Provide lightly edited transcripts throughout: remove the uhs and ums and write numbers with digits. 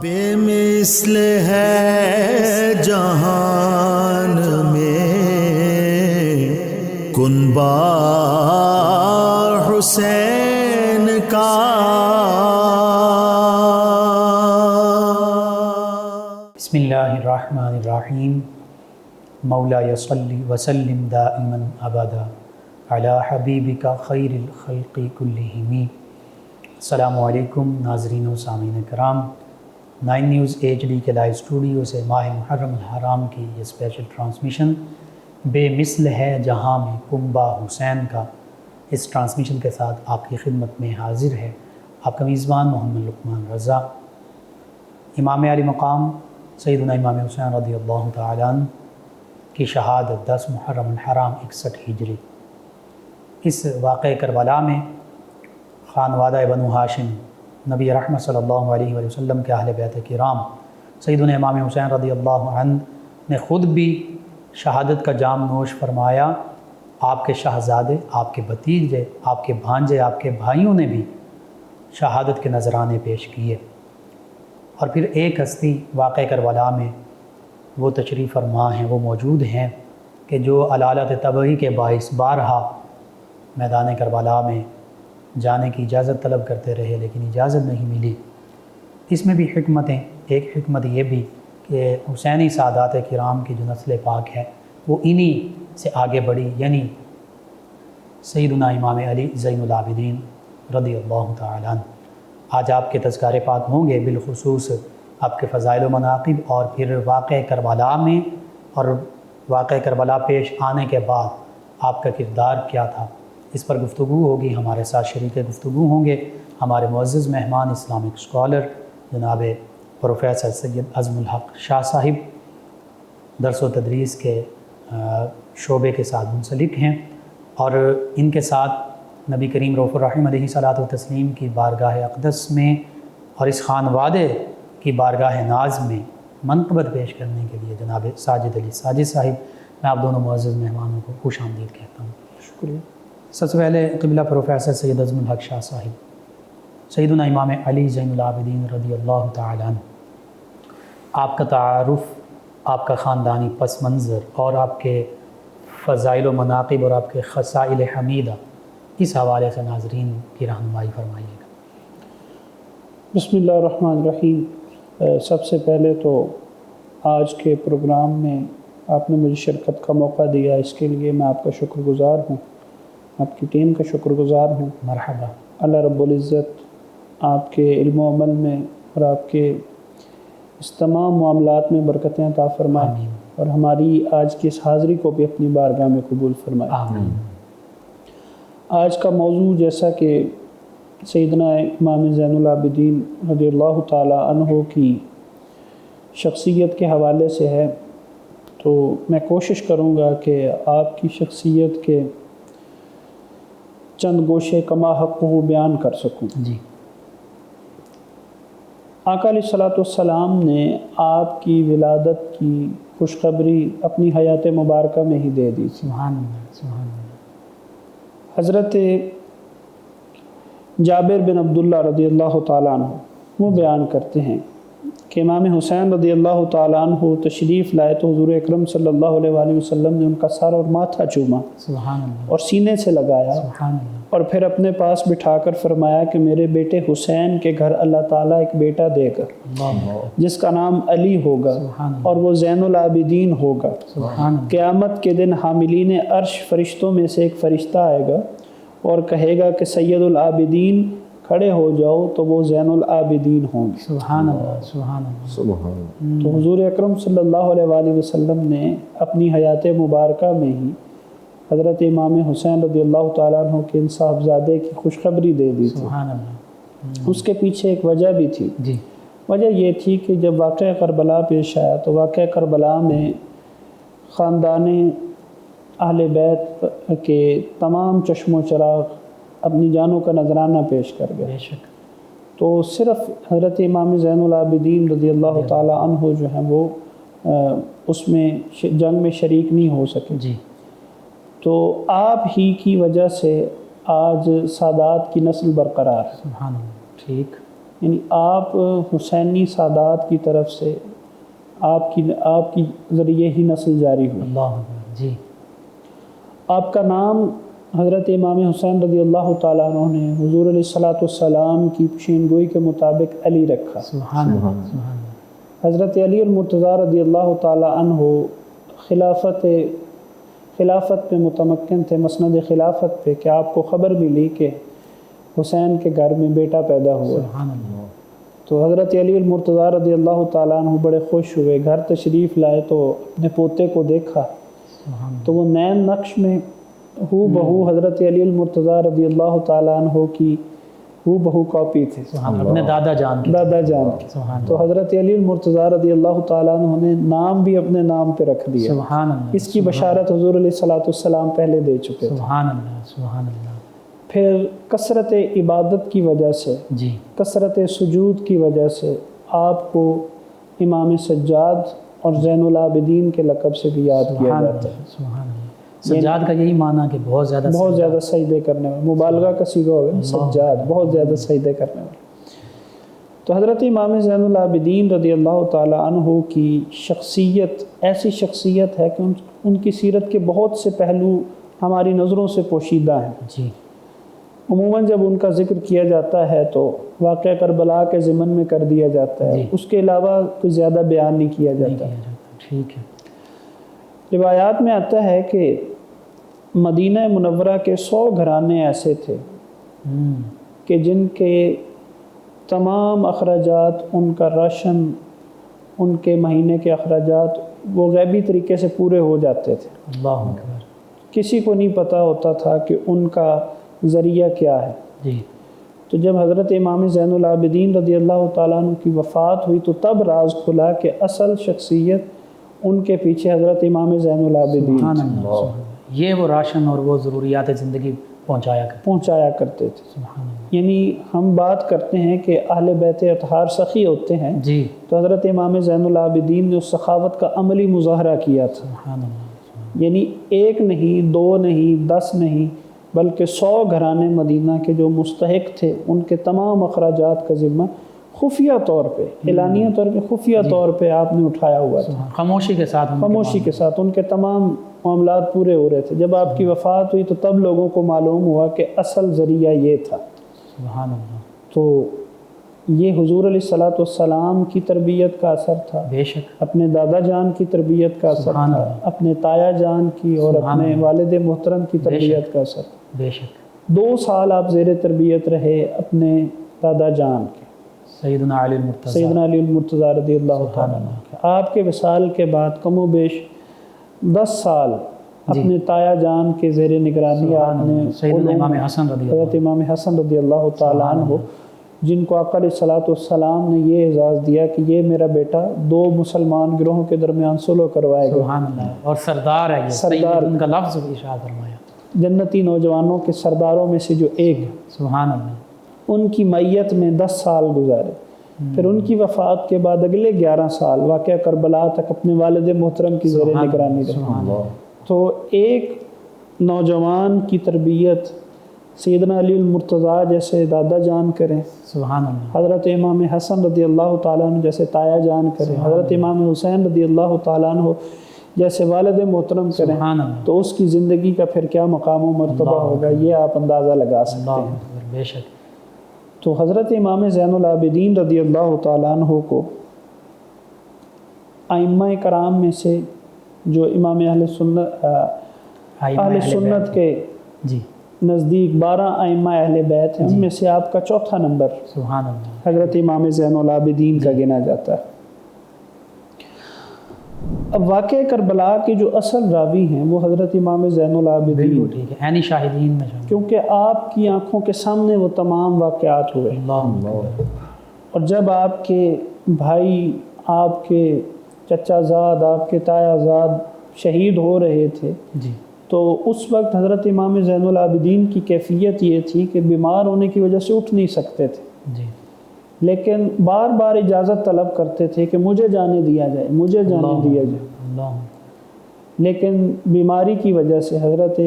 بے مثل ہے جہان میں کنبہ حسین کا۔ بسم اللہ الرحمن الرحیم۔ مولا صلی وسلم دائما ابدا علی حبیبک خیر الخلق کلہم۔ السلام علیکم ناظرین و سامعین کرام، 9 نیوز HD کے لائیو اسٹوڈیو سے ماہ محرم الحرام کی یہ اسپیشل ٹرانسمیشن بے مثل ہے جہاں میں کنبہ حسین کا، اس ٹرانسمیشن کے ساتھ آپ کی خدمت میں حاضر ہے آپ کا میزبان محمد لقمان رضا۔ امام علی مقام سیدنا امام حسین رضی اللہ تعالیٰ عنہ کی شہادت 10 محرم الحرام 61 ہجری۔ اس واقعہ کربلا میں خانوادہ بنو ہاشم، نبی رحمت صلی اللہ علیہ وآلہ وسلم کے اہل بیت کرام، سیدنا امام حسین رضی اللہ عنہ نے خود بھی شہادت کا جام نوش فرمایا۔ آپ کے شہزادے، آپ کے بھتیجے، آپ کے بھانجے، آپ کے بھائیوں نے بھی شہادت کے نذرانے پیش کیے۔ اور پھر ایک ہستی واقعہ کربلا میں وہ تشریف فرما ہیں، وہ موجود ہیں کہ جو علالت طبعی کے باعث بارہا میدان کربلا میں جانے کی اجازت طلب کرتے رہے لیکن اجازت نہیں ملی۔ اس میں بھی حکمتیں، ایک حکمت یہ بھی کہ حسینی سادات کرام کی جو نسل پاک ہے وہ انہی سے آگے بڑھی، یعنی سیدنا امام علی زین العابدین رضی اللہ تعالیٰ عنہ۔ آج آپ کے تذکارے پاک ہوں گے، بالخصوص آپ کے فضائل و مناقب، اور پھر واقعہ کربلا میں اور واقعہ کربلا پیش آنے کے بعد آپ کا کردار کیا تھا، اس پر گفتگو ہوگی۔ ہمارے ساتھ شریک گفتگو ہوں گے ہمارے معزز مہمان اسلامک اسکالر جناب پروفیسر سید عزم الحق شاہ صاحب، درس و تدریس کے شعبے کے ساتھ منسلک ہیں، اور ان کے ساتھ نبی کریم رؤوف الرحیم علیہ صلاۃ و تسلیم کی بارگاہ اقدس میں اور اس خانوادے کی بارگاہ ناز میں منقبت پیش کرنے کے لیے جناب ساجد علی ساجد صاحب، میں آپ دونوں معزز مہمانوں کو خوش آمدید کہتا ہوں۔ شکریہ۔ سب سے پہلے قبلہ پروفیسر سید عزم الحق شاہ صاحب، سیدنا امام علی زین العابدین رضی اللہ تعالیٰ عنہ، آپ کا تعارف، آپ کا خاندانی پس منظر اور آپ کے فضائل و مناقب اور آپ کے خصائل حمیدہ، اس حوالے سے ناظرین کی رہنمائی فرمائیے گا۔ بسم اللہ الرحمن الرحیم۔ سب سے پہلے تو آج کے پروگرام میں آپ نے مجھے شرکت کا موقع دیا، اس کے لیے میں آپ کا شکر گزار ہوں، آپ کی ٹیم کا شکر گزار ہوں۔ مرحبا۔ اللہ رب العزت آپ کے علم و عمل میں اور آپ کے اس تمام معاملات میں برکتیں عطا فرمائے، آمین۔ اور ہماری آج کی اس حاضری کو بھی اپنی بارگاہ میں قبول فرمائے۔ آمین۔ آج کا موضوع جیسا کہ سیدنا امام زین العابدین رضی اللہ تعالیٰ عنہ کی شخصیت کے حوالے سے ہے، تو میں کوشش کروں گا کہ آپ کی شخصیت کے چند گوشے کما حق کو بیان کر سکوں۔ جی۔ آقا علیہ الصلوۃ والسلام نے آپ کی ولادت کی خوشخبری اپنی حیات مبارکہ میں ہی دے دی تھی۔ سبحان اللہ، سبحان اللہ۔ حضرت جابر بن عبداللہ رضی اللہ تعالیٰ عنہ وہ بیان کرتے ہیں کہ امام حسین رضی اللہ تعالیٰ عنہ تشریف لائے تو حضور اکرم صلی اللہ علیہ وآلہ وسلم نے ان کا سر اور ماتھا چوما سبحان اللہ، اور سینے سے لگایا، سبحان اللہ۔ اور پھر اپنے پاس بٹھا کر فرمایا کہ میرے بیٹے حسین کے گھر اللہ تعالیٰ ایک بیٹا دے گا اللہ، جس کا نام علی ہوگا سبحان اللہ، اور وہ زین العابدین ہوگا۔ سبحان اللہ، قیامت کے دن حاملین عرش فرشتوں میں سے ایک فرشتہ آئے گا اور کہے گا کہ سید العابدین کھڑے ہو جاؤ، تو وہ زین العابدین ہوں گے۔ سبحان اللہ، سبحان اللہ۔ تو حضور اکرم صلی اللہ علیہ وآلہ وسلم نے اپنی حیات مبارکہ میں ہی حضرت امام حسین رضی اللہ تعالیٰ عنہ کے ان صاحبزادے کی خوشخبری دے دی تھی۔ سبحان اللہ۔ اس کے پیچھے ایک وجہ بھی تھی۔ جی۔ وجہ یہ تھی کہ جب واقعہ کربلا پیش آیا تو واقعہ کربلا میں خاندان اہل بیت کے تمام چشم و چراغ اپنی جانوں کا نذرانہ پیش کر گئے، بے شک۔ تو صرف حضرت امام زین العابدین رضی اللہ تعالیٰ عنہ جو ہیں وہ اس میں جنگ میں شریک نہیں ہو سکے۔ جی۔ تو آپ ہی کی وجہ سے آج سادات کی نسل برقرار ہے۔ سبحان اللہ، ٹھیک۔ یعنی آپ حسینی سادات کی طرف سے آپ کی ذریعے ہی نسل جاری ہوئی۔ اللہ اکبر، جی آپ کا نام حضرت امام حسین رضی اللہ تعالیٰ عنہ نے حضور علیہ الصلوۃ والسلام کی پیشین گوئی کے مطابق علی رکھا۔ سبحان اللہ، سبحان اللہ، حضرت علی المرتضیٰ رضی اللہ تعالیٰ عنہ خلافت پہ متمکن تھے، مسند خلافت پہ، کہ آپ کو خبر ملی کہ حسین کے گھر میں بیٹا پیدا ہوا۔ سبحان اللہ، تو حضرت علی المرتضیٰ رضی اللہ تعالیٰ عنہ بڑے خوش ہوئے، گھر تشریف لائے تو اپنے پوتے کو دیکھا سبحان اللہ، تو وہ نین نقش میں ہو بہو حضرت علی المرتضیٰ رضی اللہ تعالیٰ عنہ کی ہو بہو کاپی تھے، سبحان اللہ، اپنے دادا جان کی، دادا جان کی۔ سبحان اللہ، تو حضرت علی المرتضیٰ رضی اللہ تعالیٰ عنہ نے نام بھی اپنے نام پہ رکھ دیا۔ سبحان اللہ، اس کی بشارت حضور علیہ الصلوۃ والسلام پہلے دے چکے تھے۔ سبحان اللہ، سبحان اللہ، پھر کثرت عبادت کی وجہ سے، جی کثرت سجود کی وجہ سے آپ کو امام سجاد اور زین العابدین کے لقب سے بھی یاد کیا سبحان جاتا ہے۔ اللہ، سبحان اللہ، سجاد کا یہی معنی کہ بہت زیادہ سجدے کرنے والے، مبالغہ کا صیغہ ہو گیا سجاد، بہت زیادہ سجدے کرنے والے۔ تو حضرت امام زین العابدین رضی اللہ تعالیٰ عنہ کی شخصیت ایسی شخصیت ہے کہ ان کی سیرت کے بہت سے پہلو ہماری نظروں سے پوشیدہ ہیں۔ جی عموماً جب ان کا ذکر کیا جاتا ہے تو واقعہ کربلا کے ضمن میں کر دیا جاتا ہے، جی، اس کے علاوہ کوئی زیادہ بیان نہیں کیا نہیں جاتا۔ کیا جاتا، ٹھیک ہے، روایات میں آتا ہے کہ مدینہ منورہ کے 100 گھرانے ایسے تھے کہ جن کے تمام اخراجات، ان کا راشن، ان کے مہینے کے اخراجات وہ غیبی طریقے سے پورے ہو جاتے تھے۔ اللہ اکبر، کسی کو نہیں پتہ ہوتا تھا کہ ان کا ذریعہ کیا ہے۔ جی تو جب حضرت امام زین العابدین رضی اللہ تعالیٰ عنہ کی وفات ہوئی تو تب راز کھلا کہ اصل شخصیت ان کے پیچھے حضرت امام زین العابدین سبحان اللہ، سبحان اللہ، یہ وہ راشن اور وہ ضروریات زندگی پہنچایا کرتے تھے۔ سبحان اللہ، یعنی ہم بات کرتے ہیں کہ اہل بیت اطہار سخی ہوتے ہیں، جی تو حضرت امام زین العابدین نے اس سخاوت کا عملی مظاہرہ کیا تھا۔ سبحان اللہ، یعنی 1 نہیں، 2 نہیں، 10 نہیں، بلکہ 100 گھرانے مدینہ کے جو مستحق تھے ان کے تمام اخراجات کا ذمہ خفیہ طور پہ، اعلانیہ طور پہ، خفیہ طور پہ آپ نے اٹھایا ہوا تھا۔ خاموشی کے ساتھ ان کے تمام معاملات پورے ہو رہے تھے۔ جب آپ کی وفات ہوئی تو تب لوگوں کو معلوم ہوا کہ اصل ذریعہ یہ تھا۔ سبحان اللہ، تو یہ حضور علیہ الصلوۃ والسلام کی تربیت کا اثر تھا، بے شک، اپنے دادا جان کی تربیت کا اثر سبحان تھا، اللہ، اپنے تایا جان کی اور سبحان اپنے اللہ، والد محترم کی تربیت کا اثر تھا۔ بے شک، 2 سال آپ زیر تربیت رہے اپنے دادا جان کے، سیدنا علی المرتضیٰ، سیدنا علی المرتضیٰ رضی اللہ تعالیٰ عنہ۔ آپ کے وصال کے بعد کم و بیش 10 سال اپنے تایا جان کے زیر نگرانی آپ نے سیدنا امام حسن رضی اللہ، حضرت امام حسن رضی اللہ تعالیٰ عنہ، جن کو آقا علیہ الصلوۃ والسلام نے یہ اعزاز دیا کہ یہ میرا بیٹا 2 مسلمان گروہوں کے درمیان صلح کروائے گا، سبحان اللہ، اور سردار ہے یہ، سردار، ان کا لفظ ارشاد فرمایا، جنتی نوجوانوں کے سرداروں میں سے جو ایک ہے۔ سبحان اللہ، ان کی میت میں 10 سال گزارے، پھر ان کی وفات کے بعد اگلے 11 سال واقعہ کربلا تک اپنے والد محترم کی زیر نگرانی رہے۔ تو ایک نوجوان کی تربیت سیدنا علی المرتضیٰ جیسے دادا جان کریں، سبحان اللہ، حضرت امام حسن رضی اللہ تعالیٰ عنہ جیسے تایا جان کریں، حضرت امام حسین رضی اللہ تعالیٰ عنہ جیسے والد محترم کریں، سبحان اللہ، تو اس کی زندگی کا پھر کیا مقام و مرتبہ ہوگا، یہ آپ اندازہ لگا سکتے اللہ ہیں۔ اکبر، بے شک، تو حضرت امام زین العابدین رضی اللہ تعالیٰ عنہ کو ائمہ کرام میں سے جو امام اہل سنت کے جی نزدیک 12 ائمہ اہل بیت ہیں، ان میں سے آپ کا 4تھا نمبر سبحان اللہ، حضرت امام زین العابدین کا گنا جاتا ہے۔ اب واقعہ کربلا کے جو اصل راوی ہیں وہ حضرت امام زین العابدین، بالکل ٹھیک ہے، عینی شاہدین میں شامل، کیونکہ آپ کی آنکھوں کے سامنے وہ تمام واقعات ہوئے، اللہ اکبر، اور جب آپ کے بھائی، آپ کے چچا زاد، آپ کے تایا زاد شہید ہو رہے تھے، جی تو اس وقت حضرت امام زین العابدین کی کیفیت یہ تھی کہ بیمار ہونے کی وجہ سے اٹھ نہیں سکتے تھے، جی لیکن بار بار اجازت طلب کرتے تھے کہ مجھے جانے دیا جائے، مجھے جانے دیا جائے، اللہ، لیکن بیماری کی وجہ سے حضرت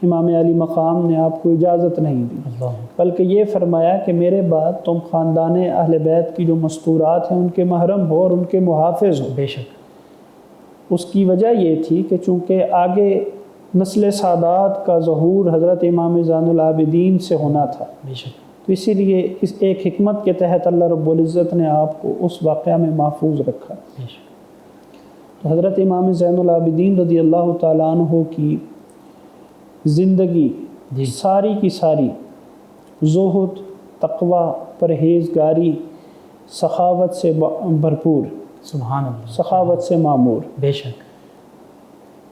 امام علی مقام نے آپ کو اجازت نہیں دی، اللہ بلکہ یہ فرمایا کہ میرے بعد تم خاندان اہل بیت کی جو مستورات ہیں ان کے محرم ہو اور ان کے محافظ ہو۔ بے شک اس کی وجہ یہ تھی کہ چونکہ آگے نسل سادات کا ظہور حضرت امام زین العابدین سے ہونا تھا، بے شک تو اسی لیے اس ایک حکمت کے تحت اللہ رب العزت نے آپ کو اس واقعہ میں محفوظ رکھا۔ بے شک تو حضرت امام زین العابدین رضی اللہ تعالیٰ عنہ کی زندگی جی ساری کی ساری زہد، تقوی، پرہیزگاری، سخاوت سے بھرپور، سبحان اللہ سخاوت سے معمور۔ بے شک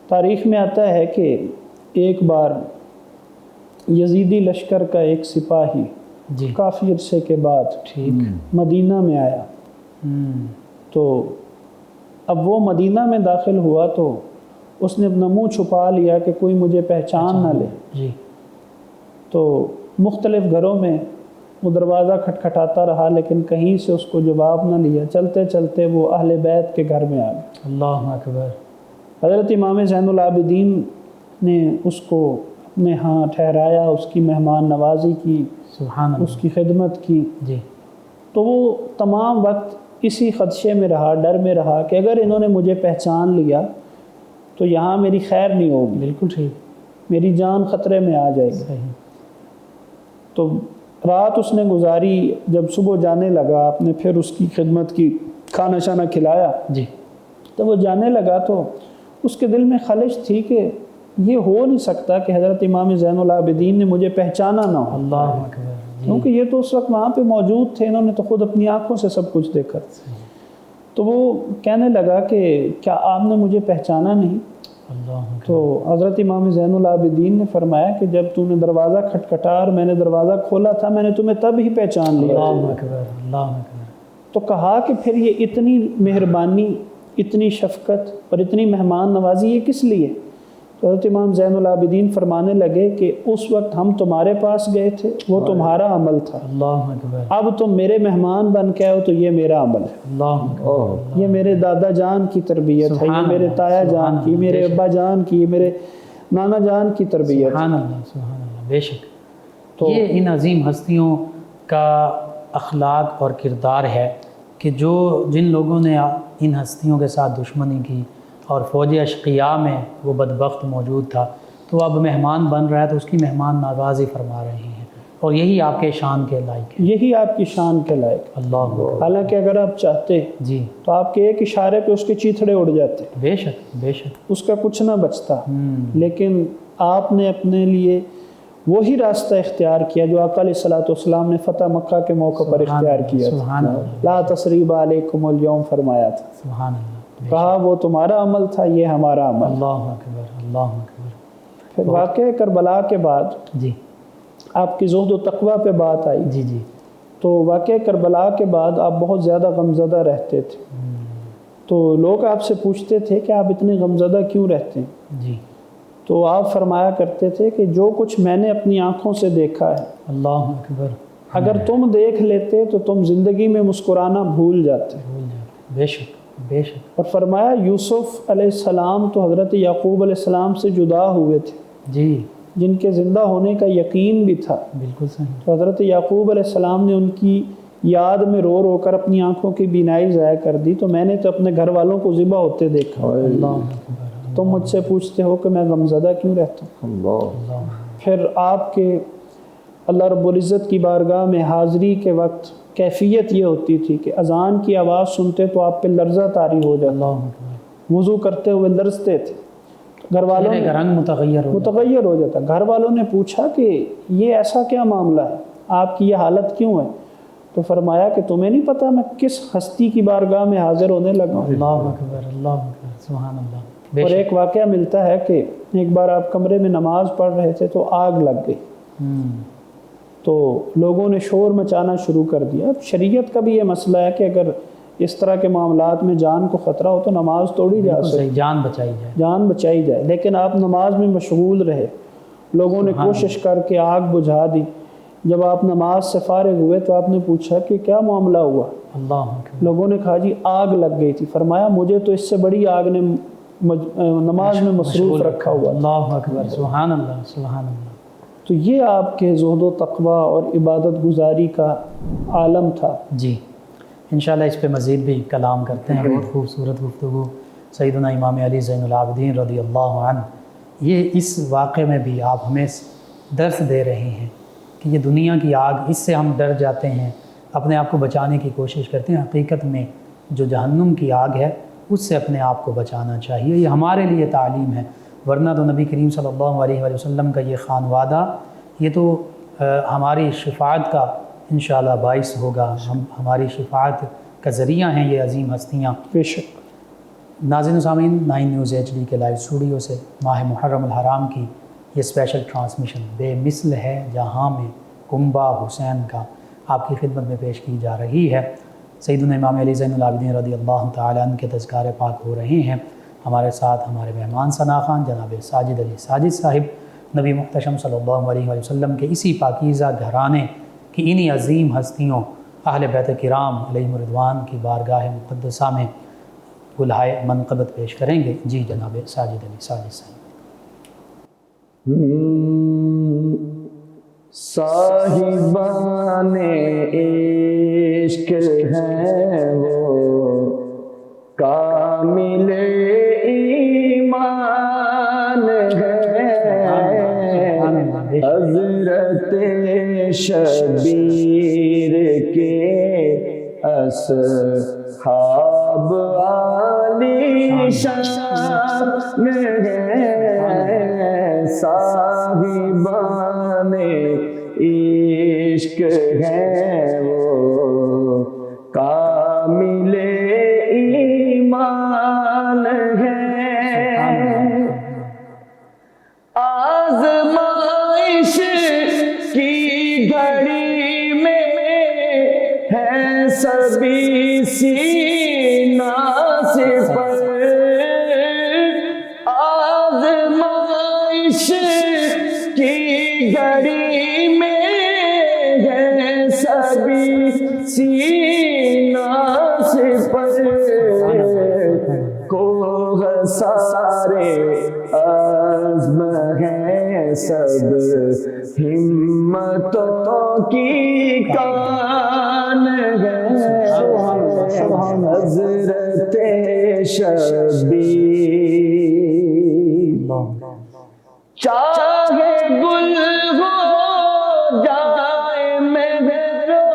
تاریخ میں آتا ہے کہ ایک بار یزیدی لشکر کا ایک سپاہی جی کافی عرصے کے بعد ٹھیک مدینہ میں آیا، تو اب وہ مدینہ میں داخل ہوا تو اس نے اپنا منہ چھپا لیا کہ کوئی مجھے پہچان نہ لے، جی تو مختلف گھروں میں وہ دروازہ کھٹکھٹاتا رہا لیکن کہیں سے اس کو جواب نہ لیا۔ چلتے چلتے وہ اہل بیت کے گھر میں آ گئے۔ اللہ اکبر حضرت امام زین العابدین نے اس کو اپنے ہاں ٹھہرایا، اس کی مہمان نوازی کی، سبحان اس اللہ کی خدمت کی، جی تو وہ تمام وقت اسی خدشے میں رہا، ڈر میں رہا کہ اگر انہوں نے مجھے پہچان لیا تو یہاں میری خیر نہیں ہوگی، بالکل ٹھیک میری جان خطرے میں آ جائے گی۔ صحیح تو رات اس نے گزاری، جب صبح جانے لگا آپ نے پھر اس کی خدمت کی، کھانا شانا کھلایا، جی تو وہ جانے لگا تو اس کے دل میں خلش تھی کہ یہ ہو نہیں سکتا کہ حضرت امام زین العابدین نے مجھے پہچانا نہ ہو، اللہ اکبر جی کیونکہ یہ تو اس وقت وہاں پہ موجود تھے، انہوں نے تو خود اپنی آنکھوں سے سب کچھ دیکھا۔ تو وہ کہنے لگا کہ کیا آپ نے مجھے پہچانا نہیں؟ اللہ اکبر تو حضرت امام زین العابدین نے فرمایا کہ جب تو نے دروازہ کھٹکھٹا اور میں نے دروازہ کھولا تھا، میں نے تمہیں تب ہی پہچان لیا۔ اللہ اکبر اللہ اکبر تو کہا کہ پھر یہ اتنی مہربانی، اتنی شفقت اور اتنی مہمان نوازی یہ کس لیے؟ تو حضرت امام زین العابدین فرمانے لگے کہ اس وقت ہم تمہارے پاس گئے تھے، وہ تمہارا عمل تھا، اللہ اکبر اب تم میرے مہمان بن کے آئے ہو تو یہ میرا عمل ہے، اللہ اکبر یہ میرے دادا جان کی تربیت ہے، یہ سبحان میرے اللہ، تایا سبحان جان کی، اللہ، میرے بے شک۔ ابا جان کی، میرے نانا جان کی تربیت ہے۔ سبحان اللہ سبحان اللہ بے شک۔ تو یہ ان عظیم ہستیوں کا اخلاق اور کردار ہے کہ جن لوگوں نے ان ہستیوں کے ساتھ دشمنی کی اور فوج اشقیاء میں وہ بدبخت موجود تھا تو اب مہمان بن رہا ہے تو اس کی مہمان نوازی فرما رہے ہیں، اور یہی آپ کے شان کے لائق ہے۔ یہی آپ کی شان کے لائق۔ اللہ اکبر حالانکہ اگر آپ چاہتے جی تو آپ کے ایک اشارے پہ اس کے چیتھڑے اڑ جاتے، بے شک بے شک اس کا کچھ نہ بچتا، لیکن آپ نے اپنے لیے وہی راستہ اختیار کیا جو آقا علیہ الصلوۃ والسلام نے فتح مکہ کے موقع پر اختیار کیا تھا۔ سبحان اللہ لا تثریب علیکم اليوم فرمایا تھا، سبحان اللہ کہا وہ تمہارا عمل تھا، یہ ہمارا عمل۔ اللہ اکبر اللہ اکبر پھر واقعہ کربلا کے بعد جی آپ کی زہد و تقوی پہ بات آئی، جی جی تو واقعہ کربلا کے بعد آپ بہت زیادہ غمزدہ رہتے تھے، تو لوگ آپ سے پوچھتے تھے کہ آپ اتنے غمزدہ کیوں رہتے ہیں؟ جی تو آپ فرمایا کرتے تھے کہ جو کچھ میں نے اپنی آنکھوں سے دیکھا ہے اللہ اکبر اگر تم دیکھ لیتے تو تم زندگی میں مسکرانا بھول جاتے۔ بھول جاتے، بے شک بے شک اور فرمایا یوسف علیہ السلام تو حضرت یعقوب علیہ السلام سے جدا ہوئے تھے، جی جن کے زندہ ہونے کا یقین بھی تھا، بالکل صحیح تو حضرت یعقوب علیہ السلام نے ان کی یاد میں رو رو کر اپنی آنکھوں کی بینائی ضائع کر دی، تو میں نے تو اپنے گھر والوں کو ذبح ہوتے دیکھا، اللہ اکبر تم مجھ سے پوچھتے ہو کہ میں غمزدہ کیوں رہتا ہوں؟ اللہ پھر آپ کے اللہ رب العزت کی بارگاہ میں حاضری کے وقت کیفیت یہ ہوتی تھی کہ اذان کی آواز سنتے تو آپ پہ لرزہ طاری ہو جاتا، اللہ اکبر وضو کرتے ہوئے لرزتے تھے، گھر والوں چہرے نے کا رنگ متغیر ہو جاتا، گھر والوں نے پوچھا کہ یہ ایسا کیا معاملہ ہے، آپ کی یہ حالت کیوں ہے؟ تو فرمایا کہ تمہیں نہیں پتہ میں کس ہستی کی بارگاہ میں حاضر ہونے لگا ہوں۔ اللہ اکبر اللہ اکبر سبحان اللہ بے اور شک۔ ایک واقعہ ملتا ہے کہ ایک بار آپ کمرے میں نماز پڑھ رہے تھے تو آگ لگ گئی، تو لوگوں نے شور مچانا شروع کر دیا۔ اب شریعت کا بھی یہ مسئلہ ہے کہ اگر اس طرح کے معاملات میں جان کو خطرہ ہو تو نماز توڑی جا بالکل سکتی، صحیح، جان بچائی جائے۔ جان بچائی جائے، لیکن آپ نماز میں مشغول رہے، لوگوں نے کوشش کر کے آگ بجھا دی۔ جب آپ نماز سے فارغ ہوئے تو آپ نے پوچھا کہ کیا معاملہ ہوا؟ اللہ اکبر لوگوں نے کہا جی آگ لگ گئی تھی۔ فرمایا مجھے تو اس سے بڑی آگ نے نماز میں مصروف رکھا ہوا تھا۔ اللہ اکبر، سبحان اللہ سبحان اللہ۔ تو یہ آپ کے زہد و تقویٰ اور عبادت گزاری کا عالم تھا۔ جی انشاءاللہ اس پہ مزید بھی کلام کرتے ہیں، بہت خوبصورت گفتگو سیدنا امام علی زین العابدین رضی اللہ عنہ۔ یہ اس واقعے میں بھی آپ ہمیں درس دے رہے ہیں کہ یہ دنیا کی آگ، اس سے ہم ڈر جاتے ہیں، اپنے آپ کو بچانے کی کوشش کرتے ہیں۔ حقیقت میں جو جہنم کی آگ ہے اس سے اپنے آپ کو بچانا چاہیے، یہ ہمارے لیے تعلیم ہے۔ ورنہ تو نبی کریم صلی اللہ علیہ وآلہ وسلم کا یہ خانوادہ یہ تو ہماری شفاعت کا انشاءاللہ باعث ہوگا، ہماری شفاعت کا ذریعہ ہیں یہ عظیم ہستیاں۔ بے شک۔ ناظرین و سامعین، 9 نیوز HD کے لائیو اسٹوڈیو سے ماہ محرم الحرام کی یہ اسپیشل ٹرانسمیشن بے مثل ہے جہاں میں کنبہ حسین کا آپ کی خدمت میں پیش کی جا رہی ہے۔ سیدنا امام علی زین العابدین رضی اللہ تعالیٰ عنہ کے تذکار پاک ہو رہے ہیں۔ ہمارے ساتھ ہمارے مہمان ثنا خان جناب ساجد علی ساجد صاحب، نبی محتشم صلی اللہ علیہ وآلہ وسلم کے اسی پاکیزہ گھرانے کی انہی عظیم ہستیوں اہل بیت کرام علیہم الرضوان کی بارگاہ مقدسہ میں گلہائے منقبت پیش کریں گے۔ جی جناب ساجد علی ساجد صاحب۔ صاحبان عشق ہیں وہ کامل ایمان ہے، حضرت شبیر کے اصحاب عالی شان ہے، صاحبان عشق ہیں وہ کامل ایمان ہے، آزمائش کی گھڑی میں ہے سبھی سینہ سپر، آزمائش کی گھڑی میں ہے سبھی سینہ سپر، کوہ سارے عزم ہیں سب ہمتوں کی کان ہے، حضرت شبیر چاہے گل ہو جائے مہرو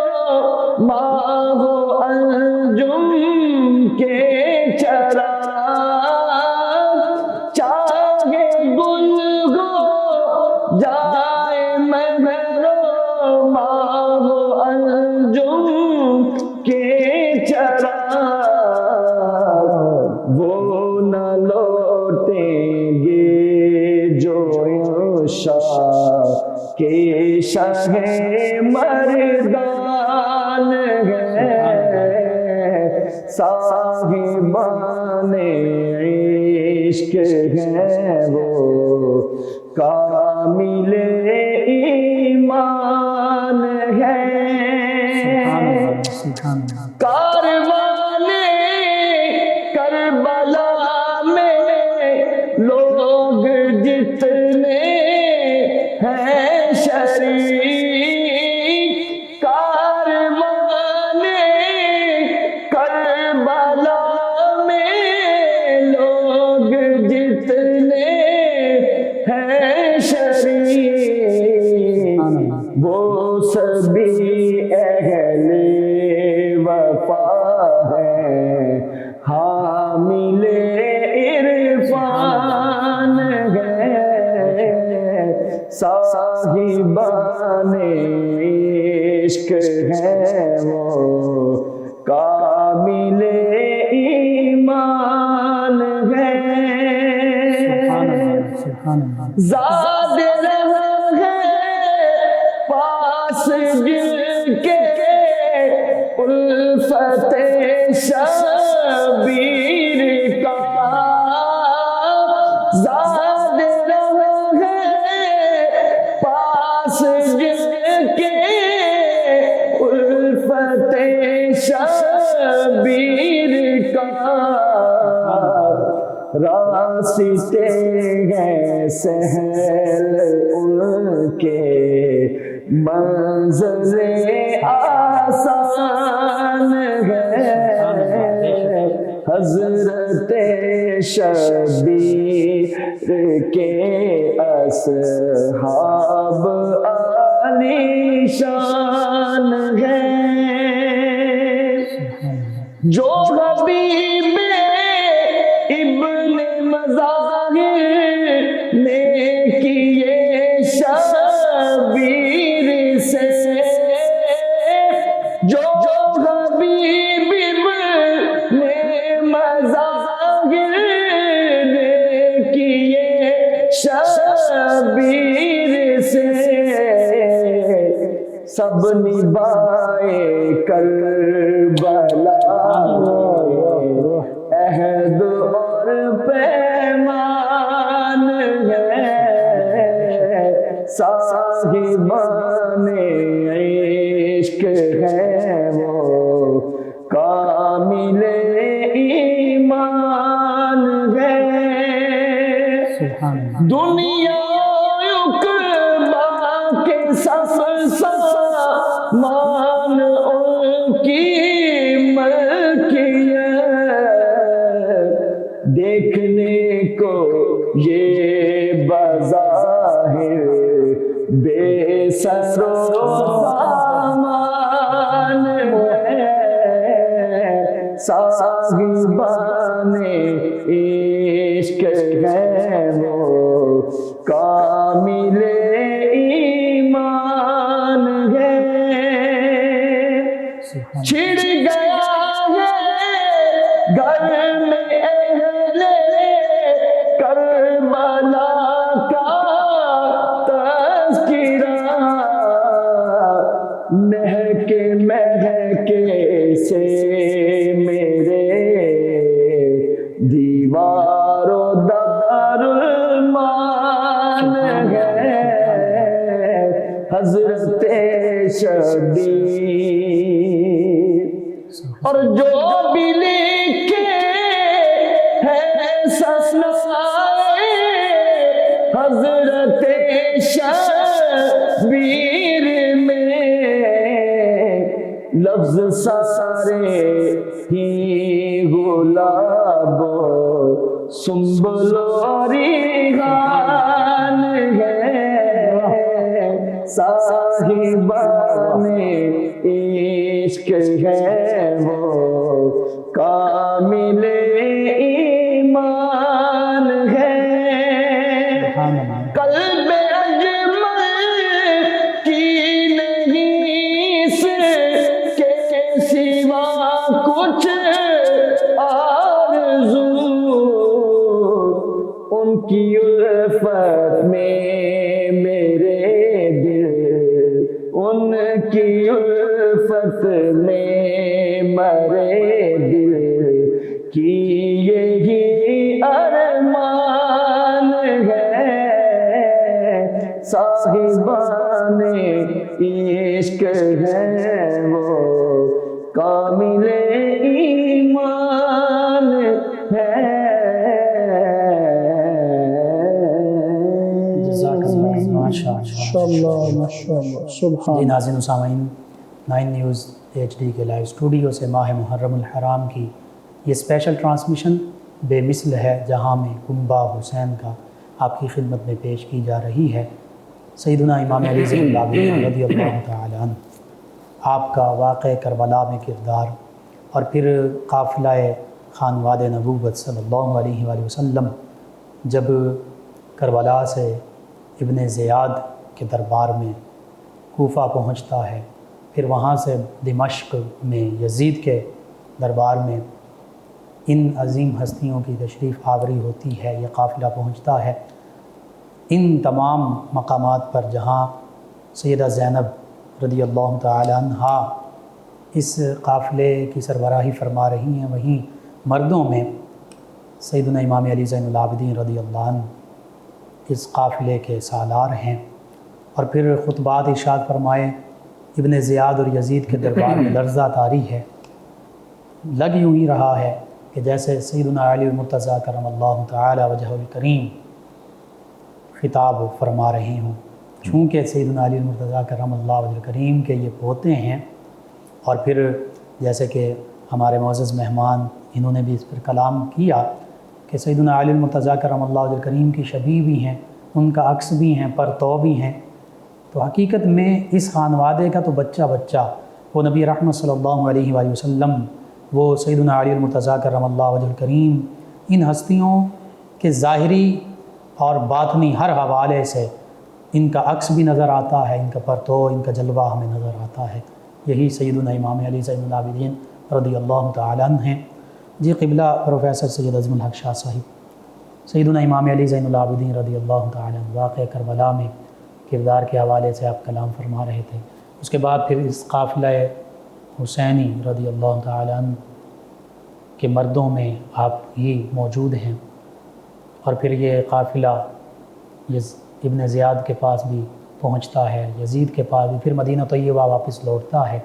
ماہ و انجم کے چراغ، چاہے گل ہو جائے مہرو ماہ و انجم کے چراغ، وہ نہ لوٹیں گے جو شاہ کے شاہ مردان ہے، صاحبان عشق ہیں وہ کامل ایمان ہے، کاروان کربلا میں لوگ جتنے ہیں شریک، کاروان کربلا میں لوگ جتنے ہیں شریک، وہ سبھی اہل وفا ہیں، حامل عرفان ہے، صاحبان عشق ہیں وہ کامل ایمان ہے، زاد رہا ہے پاس جن کے الفت شبیر کا، زاد رہا ہے پاس جن کے الفت شبیر کا، راستے ہیں سہل ان کے، منزل آسان ہے، حضرت شبیر کے اصحاب عالی شان ہے، جو حبیب ابن مظاہر نے کیے شبیر سے، جو حبیب ابن مظاہر نے کیے شبیر سے، سب نبھائے کربلا عہد اور پیمان ہے، صاحبان عشق ہے وہ کامل ایمان ہے، دنیا عقبا کے سب سامان ان کی ملکیت، دیکھنے کو یہ بظاہر بے سر و سامان ہے، صاحبان عشق ہے وہ کامل ایمان ہے، چھڑ گیا ہے گھر میں اہل کربلا کا تذکرہ، مہکے مہکے سے میرے دیوار و دارالمان ہے، حضرت شبیر، اور جو بھی لکھے ہیں سنائے حضرت شبیر میں، لفظ سارے ہی گلاب و سنبل و ریحان ہے، صاحبان عشق ہے وہ کامل ایمان ہے، قلب اجمل کی نہیں اس کے سوا کچھ آرزو، ان کی الفت میں میرے دل، ان کی الفت میں مرے دل کی یہی ارمان ہے، صاحبان عشق ہے وہ کامل ایمان ہے۔ جی ناظرین و سامعین، 9 نیوز HD کے لائیو اسٹوڈیو سے ماہ محرم الحرام کی یہ اسپیشل ٹرانسمیشن بے مثل ہے جہاں میں کنبہ حسین کا آپ کی خدمت میں پیش کی جا رہی ہے۔ سیدنا امام علی زین العابدین رضی اللہ تعالی عنہ، آپ کا واقع کربلا میں کردار، اور پھر قافلہ خانواد نبوت صلی اللہ علیہ وآلہ وسلم جب کربلا سے ابن زیاد کے دربار میں کوفہ پہنچتا ہے، پھر وہاں سے دمشق میں یزید کے دربار میں ان عظیم ہستیوں کی تشریف آوری ہوتی ہے، یہ قافلہ پہنچتا ہے ان تمام مقامات پر جہاں سیدہ زینب رضی اللہ تعالی عنہا اس قافلے کی سربراہی فرما رہی ہیں، وہیں مردوں میں سیدنا امام علی زین العابدین رضی اللہ عنہ اس قافلے کے سالار ہیں، اور پھر خطبات ارشاد فرمائے۔ ابن زیاد اور یزید کے دربار میں لرزہ طاری ہے، لگ یوں ہی رہا ہے کہ کہ جیسے سیدنا علی المرتضیٰ کرم اللہ تعالی وجہہ الکریم خطاب فرما رہے ہوں، چونکہ سیدنا علی المرتضیٰ کرم اللہ وجہہ الکریم کے یہ پوتے ہیں، اور پھر جیسے کہ ہمارے معزز مہمان انہوں نے بھی اس پر کلام کیا کہ سیدنا علی المرتضیٰ کرم اللہ وجہہ الکریم کی شبیہ بھی ہیں، ان کا عکس بھی ہیں، پرتو بھی ہیں، تو حقیقت میں اس خانوادے کا تو بچہ وہ نبی رحمت صلی اللہ علیہ وآلہ وسلم، وہ سیدنا علی المرتضیٰ کرم اللہ وجہہ الکریم، ان ہستیوں کے ظاہری اور باطنی ہر حوالے سے ان کا عکس بھی نظر آتا ہے، ان کا پرتو، ان کا جلوہ ہمیں نظر آتا ہے۔ یہی سیدنا امام علی زین العابدین رضی اللہ تعالیٰ عنہ ہیں۔ جی قبلہ پروفیسر سید اعظم الحق شاہ صاحب، سیدنا امام علی زین العابدین رضی اللہ تعالیٰ عنہ واقعہ کربلا میں کردار کے حوالے سے آپ کلام فرما رہے تھے، اس کے بعد پھر اس قافلہ حسینی رضی اللہ تعالیٰ عنہ کے مردوں میں آپ ہی موجود ہیں، اور پھر یہ قافلہ ابن زیاد کے پاس بھی پہنچتا ہے، یزید کے پاس بھی، پھر مدینہ طیبہ واپس لوٹتا ہے۔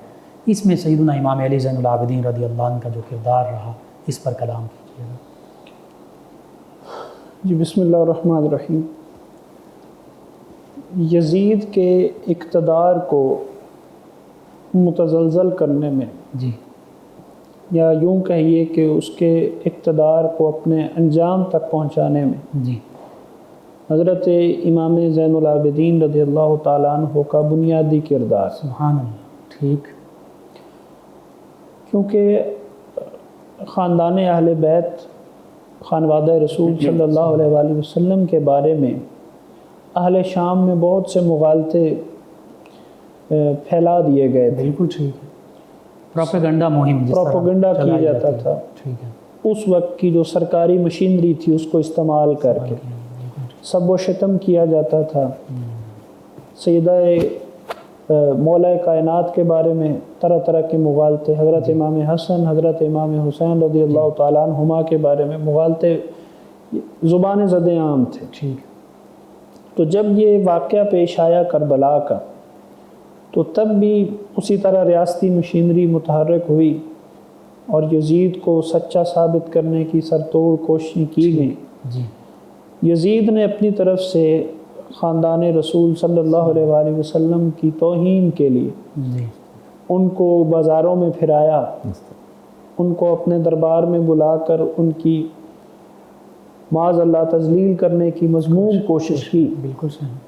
اس میں سیدنا امام علی زین العابدین رضی اللہ عنہ کا جو کردار رہا، اس پر کلام کیجیے گا۔ جی بسم اللہ الرحمن الرحیم۔ یزید کے اقتدار کو متزلزل کرنے میں، جی، یا یوں کہیے کہ اس کے اقتدار کو اپنے انجام تک پہنچانے میں، جی، حضرت امام زین العابدین رضی اللہ تعالیٰ عنہ کا بنیادی کردار، سبحان اللہ، ٹھیک، کیونکہ خاندان اہل بیت، خانوادہ رسول صلی اللہ علیہ وآلہ وسلم کے بارے میں اہل شام میں بہت سے مغالطے پھیلا دیے گئے تھے، بالکل ٹھیک ہے، پروپیگنڈا مہم جس طرح پروپیگنڈا چلائی کیا جاتا جاتی ہے، تھا، ٹھیک ہے، اس وقت کی جو سرکاری مشینری تھی اس کو استعمال کر کے سب و شتم کیا جاتا تھا۔ سیدہ مولا کائنات کے بارے میں طرح طرح کے مغالطے، حضرت امام حسن، حضرت امام حسین رضی اللہ تعالیٰ عنہما کے بارے میں مغالطے زبان زد عام تھے۔ ٹھیک، تو جب یہ واقعہ پیش آیا کربلا کا، تو تب بھی اسی طرح ریاستی مشینری متحرک ہوئی اور یزید کو سچا ثابت کرنے کی سرتوڑ کوششیں کی گئیں۔ جی، یزید نے اپنی طرف سے خاندان رسول صلی اللہ علیہ وآلہ وسلم کی توہین کے لیے جی، ان کو بازاروں میں پھرایا، ان کو اپنے دربار میں بلا کر ان کی معاذ اللہ تذلیل کرنے کی مذموم کوشش کی، بالکل صحیح،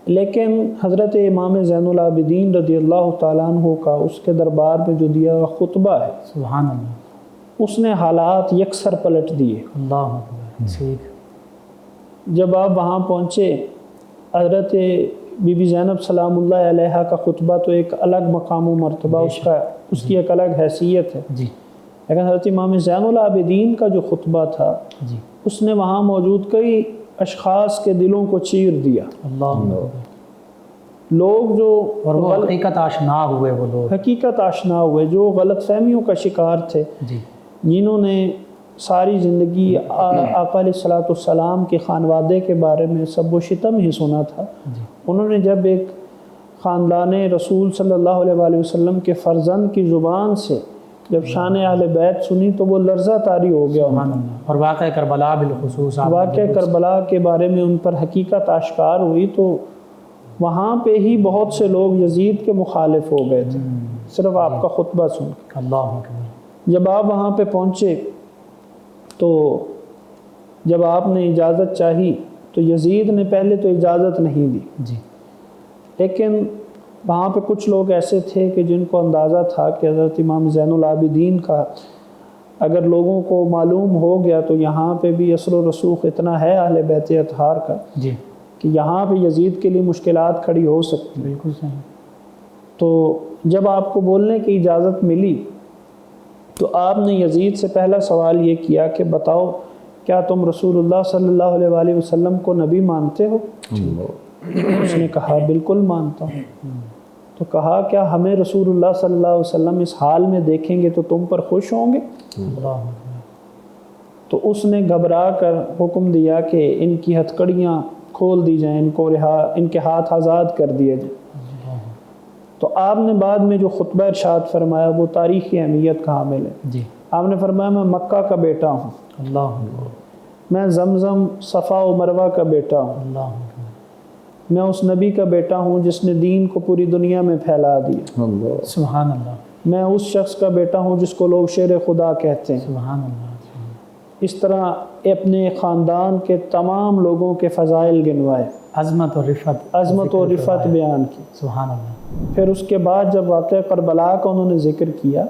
لیکن حضرت امام زین العابدین رضی اللہ تعالیٰ عنہ کا اس کے دربار میں جو دیا ہوا خطبہ ہے، سبحان اللہ، اس نے حالات یکسر پلٹ دیے۔ اللہ اکبر، ٹھیک، جب آپ وہاں پہنچے، حضرت بی بی زینب سلام اللہ علیہا کا خطبہ تو ایک الگ مقام و مرتبہ اس کی ایک الگ حیثیت ہے، جی، لیکن حضرت امام زین العابدین کا جو خطبہ تھا جی، اس نے وہاں موجود کئی اشخاص کے دلوں کو چیر دیا۔ اللہ اکبر، لوگ جو اور وہ حقیقت آشنا ہوئے، وہ لوگ حقیقت آشنا ہوئے، جو غلط فہمیوں کا شکار تھے، جی، جنہوں نے ساری زندگی آقا علیہ الصلوۃ والسلام کے خانوادے کے بارے میں سب و شتم ہی سنا تھا، انہوں نے جب ایک خاندان رسول صلی اللہ علیہ وآلہ وسلم کے فرزند کی زبان سے جب شان اہل بیت سنی تو وہ لرزہ طاری ہو گیا۔ سبحان اللہ، اور واقعہ کربلا بالخصوص واقعہ کربلا کے بارے میں ان پر حقیقت آشکار ہوئی، تو وہاں پہ ہی بہت سے لوگ یزید کے مخالف ہو گئے تھے صرف آپ کا خطبہ سن کے۔ اللہ اکبر، جب آپ وہاں پہ پہنچے تو جب آپ نے اجازت چاہی تو یزید نے پہلے تو اجازت نہیں دی، جی، لیکن وہاں پہ کچھ لوگ ایسے تھے کہ جن کو اندازہ تھا کہ حضرت امام زین العابدین کا اگر لوگوں کو معلوم ہو گیا تو یہاں پہ بھی اثر و رسوخ اتنا ہے اہل بیت اطہار کا جی، کہ یہاں پہ یزید کے لیے مشکلات کھڑی ہو سکتی ہیں۔ بالکل صحیح، تو جب آپ کو بولنے کی اجازت ملی تو آپ نے یزید سے پہلا سوال یہ کیا کہ بتاؤ کیا تم رسول اللہ صلی اللہ علیہ وآلہ وسلم کو نبی مانتے ہو؟ اس نے کہا بالکل مانتا ہوں۔ تو کہا کیا ہمیں رسول اللہ صلی اللہ علیہ وسلم اس حال میں دیکھیں گے تو تم پر خوش ہوں گے؟ اللہ اکبر، تو اس نے گھبرا کر حکم دیا کہ ان کی ہتھکڑیاں کھول دی جائیں، ان کے ہاتھ آزاد کر دیے جائیں۔ تو آپ نے بعد میں جو خطبہ ارشاد فرمایا وہ تاریخی اہمیت کا حامل ہے۔ جی، آپ نے فرمایا میں مکہ کا بیٹا ہوں، اللہ میں زمزم صفا و مروہ کا بیٹا ہوں، اللہ میں اس نبی کا بیٹا ہوں جس نے دین کو پوری دنیا میں پھیلا دیا، سبحان اللہ میں اس شخص کا بیٹا ہوں جس کو لوگ شیر خدا کہتے ہیں۔ سبحان اللہ اس طرح اپنے خاندان کے تمام لوگوں کے فضائل گنوائے، عظمت اور رفت عظمت و رفت بیان کی۔ سبحان اللہ پھر اس کے بعد جب واقعہ کربلا کا انہوں نے ذکر کیا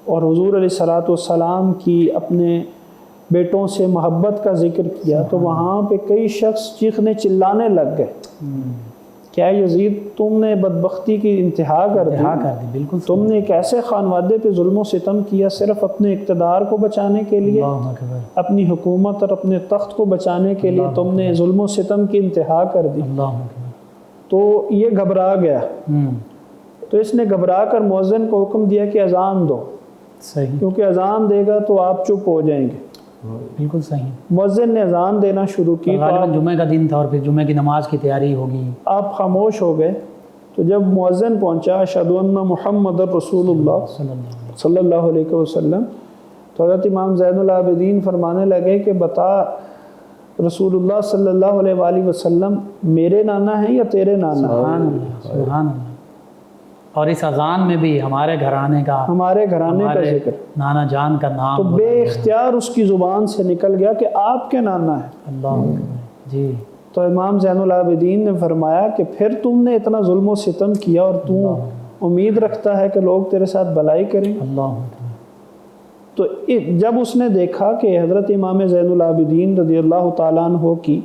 اور حضور علیہ الصلوۃ والسلام کی اپنے بیٹوں سے محبت کا ذکر کیا تو وہاں پہ کئی شخص چیخنے چلانے لگ گئے، کیا یزید تم نے بدبختی کی انتہا کر دی، بالکل تم نے ایک ایسے خانوادے پہ ظلم و ستم کیا صرف اپنے اقتدار کو بچانے کے لیے، اللہ اکبر اپنی حکومت اور اپنے تخت کو بچانے کے لیے تم نے ظلم و ستم کی انتہا کر دی۔ اللہ اکبر تو یہ گھبرا گیا، تو اس نے گھبرا کر مؤذن کو حکم دیا کہ اذان دو، صحیح کیونکہ اذان دے گا تو آپ چپ ہو جائیں گے۔ بالکل صحیح۔ مؤذن نے اذان دینا شروع کی تو غالباً جمعہ کا دن تھا اور پھر جمعہ کی نماز کی تیاری ہوگی۔ آپ خاموش ہو گئے، تو جب مؤذن پہنچا اشہد ان محمد رسول اللہ صلی اللہ علیہ وسلم، تو حضرت امام زین العابدین فرمانے لگے کہ بتا رسول اللہ صلی اللہ علیہ وآلہ وسلم میرے نانا ہیں یا تیرے نانا ہیں؟ سبحان اللہ سبحان اللہ۔ اور اس اذان میں بھی ہمارے گھرانے کا، ہمارے گھرانے کا ہمارے ذکر، نانا جان کا تو نام، بے اختیار اس کی زبان سے نکل گیا کہ آپ کے نانا ہیں۔ اللہ اکبر جی۔ تو امام زین العابدین نے فرمایا کہ پھر تم نے اتنا ظلم و ستم کیا اور تو امید رکھتا ہے کہ لوگ تیرے ساتھ بلائی کریں؟ اللہ اکبر۔ تو جب اس نے دیکھا کہ حضرت امام زین العابدین رضی اللہ تعالیٰ عنہ کی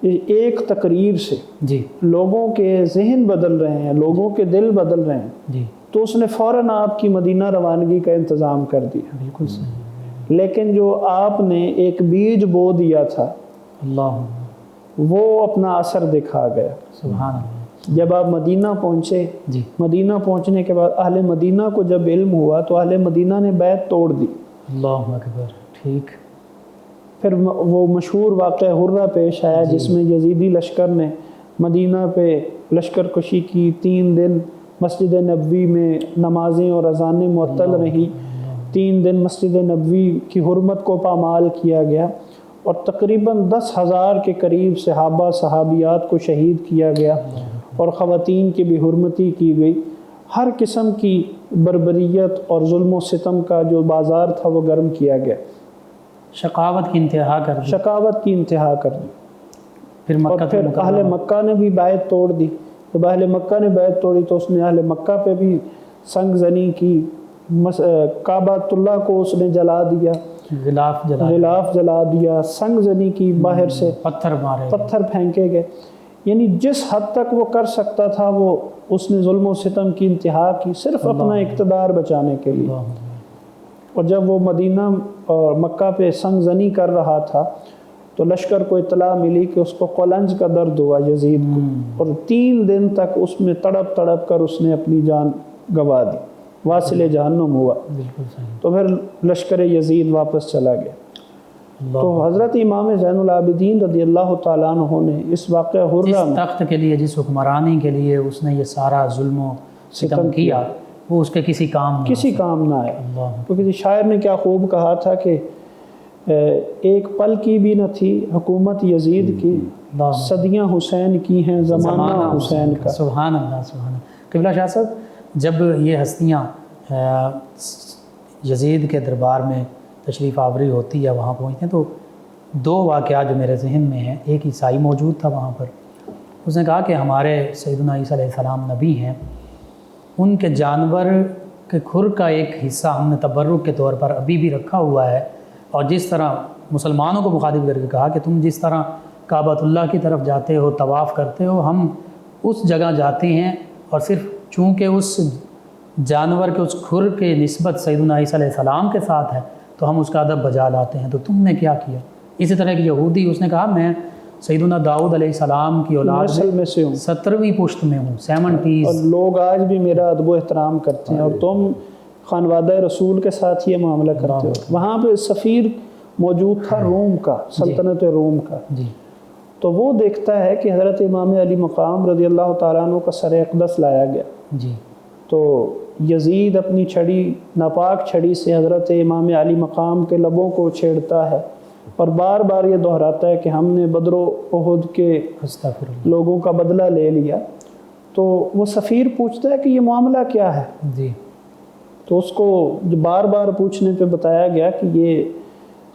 ایک تقریر سے جی لوگوں کے ذہن بدل رہے ہیں، لوگوں کے دل بدل رہے ہیں، جی تو اس نے فوراً آپ کی مدینہ روانگی کا انتظام کر دیا۔ بالکل صحیح۔ لیکن جو آپ نے ایک بیج بو دیا تھا اللہ وہ اپنا اثر دکھا گیا۔ سبحان اللہ جب آپ مدینہ پہنچے، جی مدینہ پہنچنے کے بعد اہل مدینہ کو جب علم ہوا تو اہل مدینہ نے بیعت توڑ دی۔ اللہ اکبر ٹھیک۔ پھر وہ مشہور واقعہ حرہ پیش آیا جس میں یزیدی لشکر نے مدینہ پہ لشکر کشی کی، 3 دن مسجد نبوی میں نمازیں اور اذانیں معطل رہیں، 3 دن مسجد نبوی کی حرمت کو پامال کیا گیا اور تقریباً 10,000 کے قریب صحابہ صحابیات کو شہید کیا گیا اور خواتین کی بھی حرمتی کی گئی۔ ہر قسم کی بربریت اور ظلم و ستم کا جو بازار تھا وہ گرم کیا گیا، شقاوت کی انتہا کر دی۔ شقاوت کی انتہا کر دی۔ پھر اور مکہ پھر اہل مکہ نے بھی بیعت توڑ دی۔ جب اہل مکہ نے بیعت توڑی تو اس نے اہل مکہ پہ بھی سنگ زنی کی، کعبۃ اللہ کو اس نے جلا دیا، غلاف جلا دیا، سنگ زنی کی، باہر سے پتھر مارے، پتھر پھینکے گئے۔ یعنی جس حد تک وہ کر سکتا تھا وہ اس نے ظلم و ستم کی انتہا کی، صرف اپنا اقتدار بچانے کے لیے۔ اور جب وہ مدینہ اور مکہ پہ سنگ زنی کر رہا تھا تو لشکر کو اطلاع ملی کہ اس کو قلنج کا درد ہوا یزید کو، اور 3 دن تک اس میں تڑپ تڑپ کر اس نے اپنی جان گنوا دی، واصل جہنم ہوا۔ بالکل صحیح۔ تو پھر لشکر یزید واپس چلا گیا۔ تو حضرت امام زین العابدین رضی اللہ تعالیٰ عنہ نے اس واقعہ جس حرہ میں تخت کے لیے، جس حکمرانی کے لیے اس نے یہ سارا ظلم و ستم کیا، وہ اس کے کسی کام نہ کسی کام نہ آیا۔ اللہ تو کسی شاعر نے کیا خوب کہا تھا کہ ایک پل کی بھی نہ تھی حکومت یزید کی، صدیاں حسین کی ہیں زمانہ حسین کا۔ سبحان اللہ سبحان اللہ۔ قبلہ شاہ صاحب، جب یہ ہستیاں یزید کے دربار میں تشریف آوری ہوتی یا وہاں پہنچتے ہیں تو 2 واقعات جو میرے ذہن میں ہیں، ایک عیسائی موجود تھا وہاں پر، اس نے کہا کہ ہمارے سیدنا عیسیٰ علیہ السلام نبی ہیں، ان کے جانور کے کھر کا ایک حصہ ہم نے تبرک کے طور پر ابھی بھی رکھا ہوا ہے، اور جس طرح مسلمانوں کو مخاطب کر کے کہا کہ تم جس طرح کعبۃ اللہ کی طرف جاتے ہو، طواف کرتے ہو، ہم اس جگہ جاتے ہیں اور صرف چونکہ اس جانور کے اس کھر کے نسبت سیدنا عیسیٰ علیہ السلام کے ساتھ ہے تو ہم اس کا ادب بجا لاتے ہیں، تو تم نے کیا کیا؟ اسی طرح ایک یہودی، اس نے کہا میں سیدنا داؤد علیہ السلام کی اولاد نسل میں سے ہوں، 17ویں پشت میں ہوں، 70 اور لوگ آج بھی میرا ادب و احترام کرتے ہیں، اور تم خانوادہ رسول کے ساتھ یہ معاملہ کرتے ہو۔ وہاں پہ سفیر موجود تھا روم کا، سلطنت روم کا، جی، تو وہ دیکھتا ہے کہ حضرت امام علی مقام رضی اللہ تعالیٰ عنہ کا سر اقدس لایا گیا، جی، تو یزید اپنی چھڑی ناپاک چھڑی سے حضرت امام علی مقام کے لبوں کو چھیڑتا ہے اور بار بار یہ دہراتا ہے کہ ہم نے بدر و احد کے استغفر اللہ۔ لوگوں کا بدلہ لے لیا، تو وہ سفیر پوچھتا ہے کہ یہ معاملہ کیا ہے؟ جی تو اس کو جو بار بار پوچھنے پہ بتایا گیا کہ یہ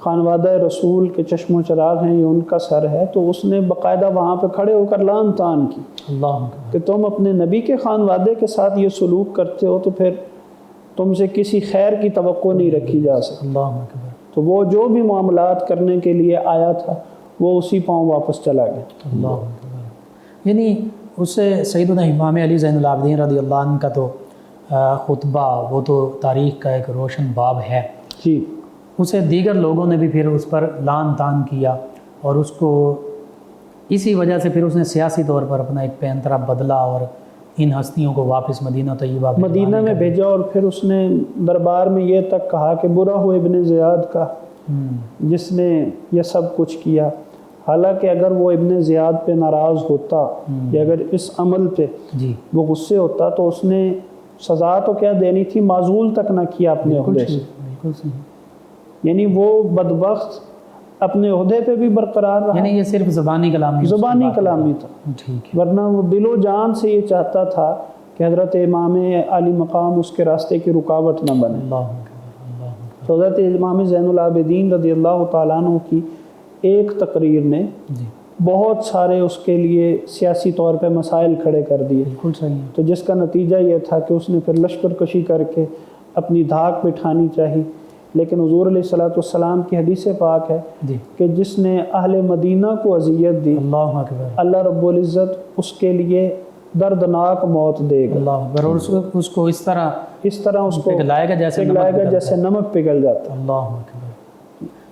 خانوادہ رسول کے چشم و چراغ ہیں، یہ ان کا سر ہے، تو اس نے باقاعدہ وہاں پہ کھڑے ہو کر لعن طعن کی اللہ اکبر، کہ تم اپنے نبی کے خانوادے کے ساتھ یہ سلوک کرتے ہو تو پھر تم سے کسی خیر کی توقع نہیں رکھی جا سکتی۔ اللہ اکبر، تو وہ جو بھی معاملات کرنے کے لیے آیا تھا وہ اسی پاؤں واپس چلا گیا۔ اللہ اکبر۔ یعنی اس سے سیدنا امام علی زین العابدین رضی اللہ عنہ کا تو خطبہ وہ تو تاریخ کا ایک روشن باب ہے، جی، اسے دیگر لوگوں نے بھی پھر اس پر لعن طعن کیا اور اس کو اسی وجہ سے پھر اس نے سیاسی طور پر اپنا ایک پینترا بدلا اور ان ہستیوں کو واپس مدینہ طیبہ مدینہ میں بھیجا، اور پھر اس نے دربار میں یہ تک کہا کہ برا ہو ابن زیاد کا جس نے یہ سب کچھ کیا۔ حالانکہ اگر وہ ابن زیاد پہ ناراض ہوتا یا اگر اس عمل پہ جی وہ غصے ہوتا تو اس نے سزا تو کیا دینی تھی، معزول تک نہ کیا اپنے عہدے سے۔ بالکل صحیح، یعنی وہ بدبخت اپنے عہدے پہ بھی برقرار رہا، یعنی یہ صرف زبانی کلامی زبانی کلامی تھا، ٹھیک ہے، ورنہ وہ دل و جان سے یہ چاہتا تھا کہ حضرت امام علی مقام اس کے راستے کی رکاوٹ نہ بنے۔ اللہ اکبر، اللہ اکبر، تو حضرت امام زین العابدین رضی اللہ تعالیٰ عنہ کی ایک تقریر نے جی بہت سارے اس کے لیے سیاسی طور پہ مسائل کھڑے کر دیے، بالکل صحیح ہے، تو جس کا نتیجہ یہ تھا کہ اس نے پھر لشکر کشی کر کے اپنی دھاک بٹھانی چاہی۔ لیکن حضور علیہ الصلوۃ والسلام کی حدیث پاک ہے جی کہ جس نے اہل مدینہ کو اذیت دی اللہ اکبر، اللہ رب العزت اس کے لیے دردناک موت دے گا، اللہ اکبر، اور اس کو اس طرح اس طرح اس کو پگھلائے گا جیسے پگھلائے نمک گا پگھلتا جیسے نمک پگھل جاتا ہے۔ اللہ اکبر،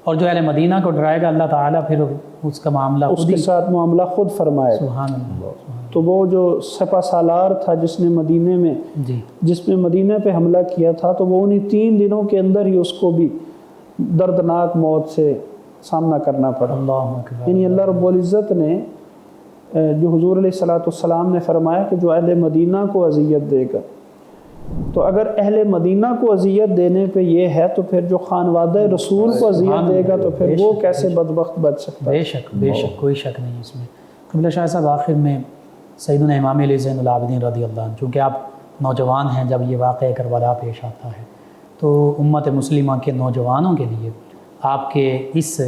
اور جو اہل مدینہ کو ڈرائے گا اللہ تعالیٰ پھر اس کا معاملہ اس خود کے ہی، ساتھ معاملہ خود فرمائے گا۔ سبحان اللہ، تو وہ جو سپہ سالار تھا جس نے مدینے میں جی جس نے مدینہ پہ حملہ کیا تھا، تو وہ انہی 3 دنوں کے اندر ہی اس کو بھی دردناک موت سے سامنا کرنا پڑا۔ اللہ اکبر، یعنی اللہ رب العزت نے جو حضور علیہ الصلوۃ والسلام نے فرمایا کہ جو اہل مدینہ کو اذیت دے گا، تو اگر اہل مدینہ کو اذیت دینے پہ یہ ہے تو پھر جو خانوادہ رسول کو اذیت دے گا تو پھر وہ کیسے بدبخت بچ سکتا ہے؟ بے شک بے شک، کوئی شک نہیں اس میں۔ قبلہ شاہ صاحب، آخر میں سیدنا امام علی زین العابدین رضی اللہ عنہ، چونکہ آپ نوجوان ہیں جب یہ واقعہ کربلا پیش آتا ہے، تو امت مسلمہ کے نوجوانوں کے لیے آپ کے اس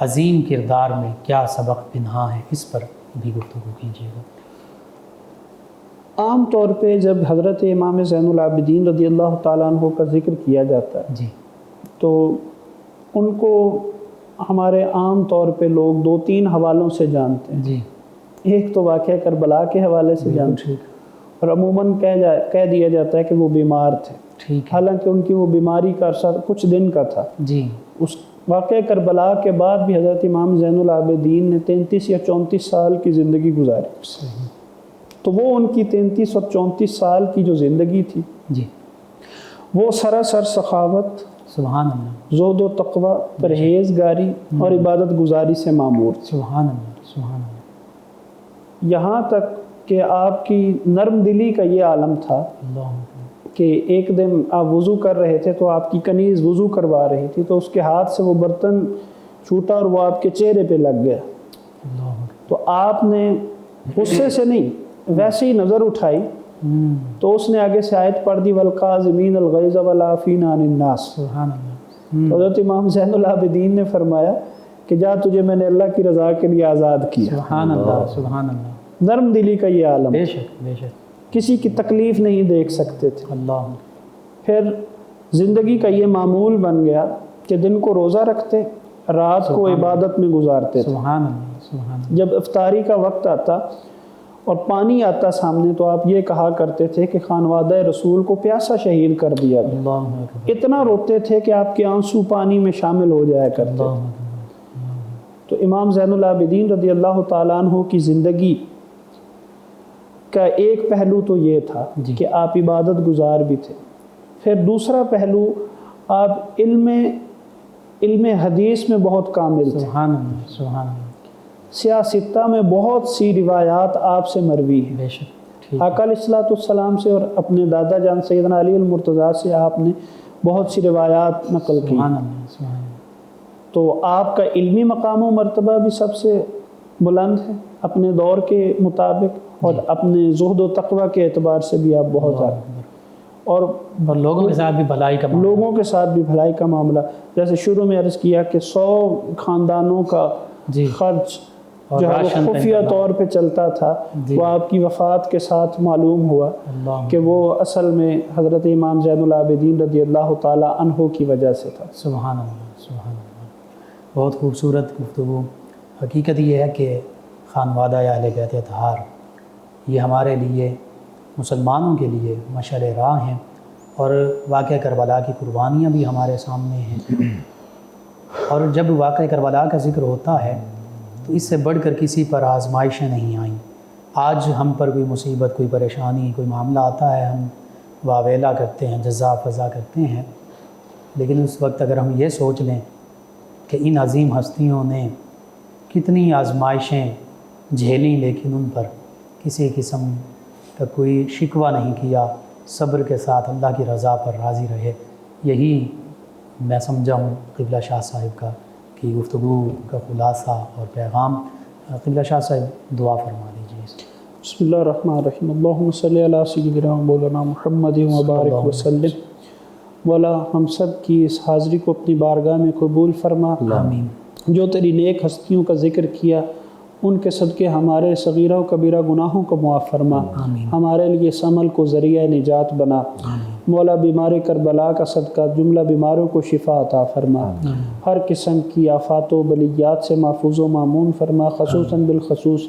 عظیم کردار میں کیا سبق پنہاں ہے، اس پر بھی گفتگو کیجیے گا۔ عام طور پہ جب حضرت امام زین العابدین رضی اللہ تعالیٰ عنہ کا ذکر کیا جاتا ہے جی تو ان کو ہمارے عام طور پہ لوگ 2-3 حوالوں سے جانتے ہیں۔ جی ایک تو واقعہ کربلا کے حوالے سے جانتے ہیں، اور عموماً کہہ دیا جاتا ہے کہ وہ بیمار تھے، ٹھیک ہے، حالانکہ ان کی وہ بیماری کا عرصہ کچھ دن کا تھا۔ جی اس واقعہ کربلا کے بعد بھی حضرت امام زین العابدین نے 33 یا 34 سال کی زندگی گزاری، صحیح، تو وہ ان کی 33 اور 34 سال کی جو زندگی تھی جی وہ سراسر سخاوت، سبحان اللہ، زہد و تقوی، پرہیزگاری اور عبادت گزاری سے معمور تھی، سبحان اللہ، سبحان اللہ، یہاں تک کہ آپ کی نرم دلی کا یہ عالم تھا اللہ اکبر، کہ ایک دن آپ وضو کر رہے تھے تو آپ کی کنیز وضو کروا رہی تھی، تو اس کے ہاتھ سے وہ برتن چھوٹا اور وہ آپ کے چہرے پہ لگ گیا، اللہ اکبر، تو آپ نے غصے سے نہیں ویسے ہی نظر اٹھائی تو اس نے آگے سے آیت پڑھ دی والقاظمین الغیظ والعافین عن الناس۔ سبحان اللہ، حضرت امام زین العابدین نے فرمایا کہ جا تجھے میں نے اللہ کی رضا کے لیے آزاد کیا۔ سبحان اللہ، سبحان اللہ، نرم دلی کا یہ عالم، بے شک بے شک، کسی کی تکلیف نہیں دیکھ سکتے تھے۔ اللہ، پھر زندگی کا یہ معمول بن گیا کہ دن کو روزہ رکھتے، رات کو عبادت میں گزارتے تھے۔ سبحان اللہ، سبحان اللہ، جب افطاری کا وقت آتا اور پانی آتا سامنے تو آپ یہ کہا کرتے تھے کہ خانوادہ رسول کو پیاسا شہید کر دیا گیا۔ اللہ اکبر، اتنا روتے تھے کہ آپ کے آنسو پانی میں شامل ہو جایا کرتے اللہ تھے۔ اکبر، تو امام زین العابدین رضی اللہ تعالیٰ عنہ کی زندگی کا ایک پہلو تو یہ تھا جی کہ آپ عبادت گزار بھی تھے، پھر دوسرا پہلو آپ علم حدیث میں بہت کامل تھے، سبحان اللہ، سبحان اللہ، سیاستہ میں بہت سی روایات آپ سے مروی ہیں، بے شک، آقا علیہ السلام سے اور اپنے دادا جان سیدنا علی المرتضیٰ سے آپ نے بہت سی روایات نقل کی، سبحان اللہ، سبحان اللہ۔ تو آپ کا علمی مقام و مرتبہ بھی سب سے بلند ہے اپنے دور کے مطابق، اور اپنے زہد و تقوی کے اعتبار سے بھی آپ بہت زیادہ، اور لوگوں کے ساتھ بھی بھلائی کا معاملہ، لوگوں کے ساتھ بھی بھلائی کا معاملہ، جیسے شروع میں عرض کیا کہ 100 خاندانوں کا جی، خرچ اور جو ہے وہ راشن کا خفیہ انتظام، طور پہ چلتا تھا، جی، وہ آپ کی وفات کے ساتھ معلوم ہوا اللہ کہ وہ اصل میں حضرت امام زین العابدین رضی اللہ تعالی عنہ کی وجہ سے تھا۔ سبحان اللہ، سبحان اللہ۔ بہت خوبصورت گفتگو۔ حقیقت یہ ہے کہ خانوادہ اہل بیت اطہار یہ ہمارے لیے، مسلمانوں کے لیے مشعل راہ ہیں، اور واقعہ کربلا کی قربانیاں بھی ہمارے سامنے ہیں، اور جب واقعہ کربلا کا ذکر ہوتا ہے تو اس سے بڑھ کر کسی پر آزمائشیں نہیں آئیں۔ آج ہم پر کوئی مصیبت، کوئی پریشانی، کوئی معاملہ آتا ہے، ہم واویلا کرتے ہیں، جزا فضا کرتے ہیں، لیکن اس وقت اگر ہم یہ سوچ لیں کہ ان عظیم ہستیوں نے کتنی آزمائشیں جھیلیں، لیکن ان پر کسی قسم کا کوئی شکوہ نہیں کیا، صبر کے ساتھ اللہ کی رضا پر راضی رہے، یہی میں سمجھا ہوں قبلہ شاہ صاحب کا کی گفتگو کا خلاصہ اور پیغام۔ قبلہ شاہ صاحب دعا فرما دیجیے۔ بسم اللہ الرحمن الرحیم، اللہم صلی علی سیدنا مولانا محمد وبارک وسلم۔ مولا ہم سب کی اس حاضری کو اپنی بارگاہ میں قبول فرما، آمین۔ جو تیری نیک ہستیوں کا ذکر کیا ان کے صدقے ہمارے صغیرہ و کبیرہ گناہوں کو معاف فرما، آمین۔ ہمارے لیے اس عمل کو ذریعہ نجات بنا۔ مولا بیمار کربلا کا صدقہ جملہ بیماروں کو شفا عطا فرما، ہر قسم کی آفات و بلیات سے محفوظ و مامون فرما، خصوصاً بالخصوص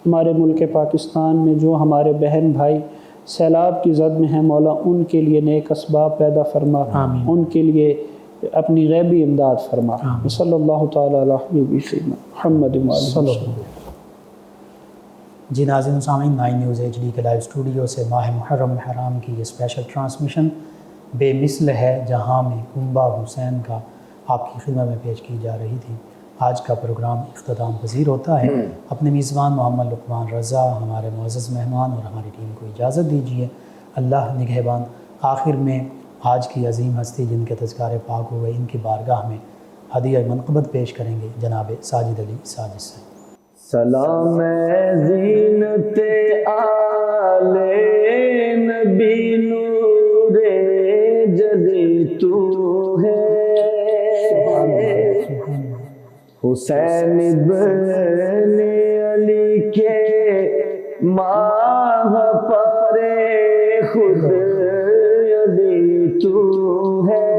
ہمارے ملک پاکستان میں جو ہمارے بہن بھائی سیلاب کی زد میں ہیں، مولا ان کے لیے نیک اسباب پیدا فرما، آمین۔ ان کے لیے اپنی غیبی امداد فرما۔ صلی اللہ تعالیٰ علیہ حبیبی سیدنا محمد وآلہ وسلم۔ جی ناظرین سامعین، 9 نیوز HD کے لائیو اسٹوڈیو سے ماہ محرم حرام کی یہ اسپیشل ٹرانسمیشن بے مثل ہے جہاں میں کنبہ حسین کا آپ کی خدمت میں پیش کی جا رہی تھی۔ آج کا پروگرام اختتام پذیر ہوتا ہے۔ اپنے میزبان محمد لقمان رضا، ہمارے معزز مہمان اور ہماری ٹیم کو اجازت دیجیے۔ اللہ نگہبان۔ آخر میں آج کی عظیم ہستی جن کے تذکارے پاک ہوئے، ان کی بارگاہ میں ہدیہ منقبت پیش کریں گے جناب ساجد علی ساجد سے۔ سلام زینت آل نبی نور جلی تو ہے، حسین ابن علی کے ماہ پر خود علی تو ہے،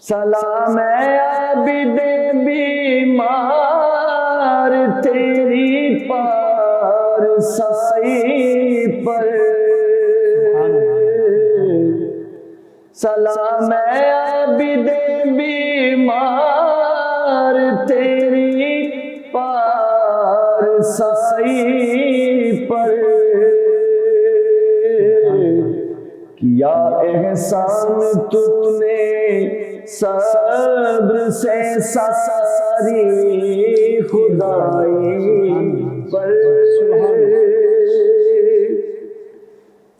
سلام عابد بیمار تیری پارسائی پر، سلام عابد بیمار تیری پارسائی پر، کیا احسان تو نے صبر سے ساری خدائی پر،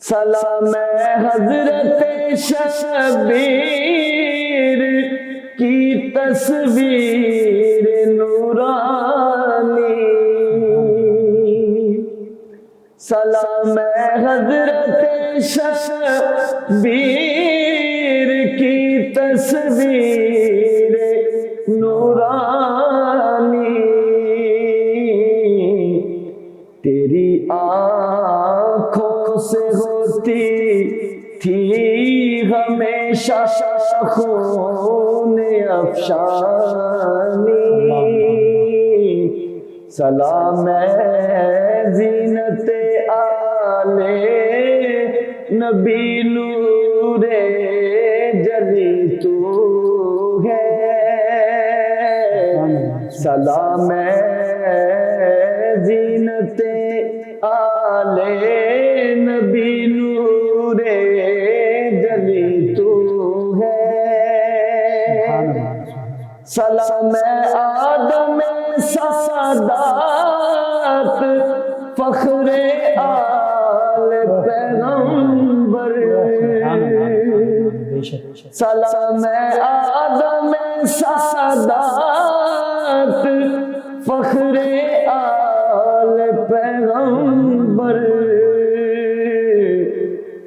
سلام حضرت شبیر کی تصویر نورانی، سلام حضرت شبیر کی تصویر نورانی، تیری آنکھوں سے ہوتی تھی ہمیشہ خون افشانی، سلام زینت آل نبی نور جلی تو ہے، سلام زینت آل نبی نور جلی تو ہے، سلام آدم سادات فخر آل پیغمبر سلام آدم سادات فخر آل پیغمبر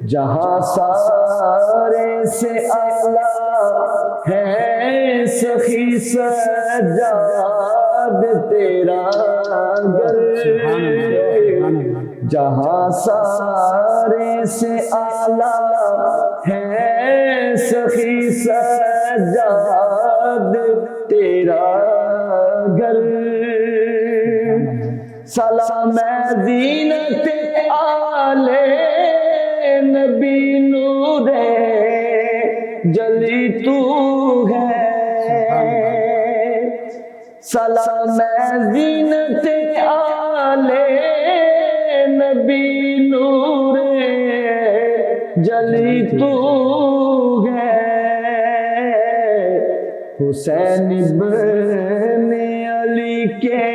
جہاں سارے سے اعلیٰ ہے سخی سجاد تیرا گھر جہاں سارے سے اعلیٰ ہے سخی سجاد تیرا گھر سلام زینت آل نبی نور جلی تو ہے سلام زینت آل نبی نور جلی تو ہے حسین ابن علی کے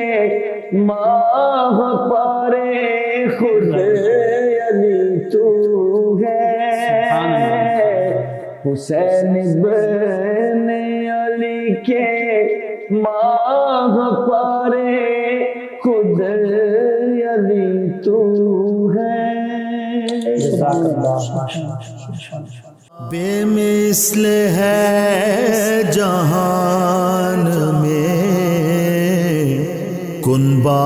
ماہ پارے خود علی تو ہے حسین ابن علی کے ماہ پارے خود علی تو ہے بے مثل ہے جہان میں کنبہ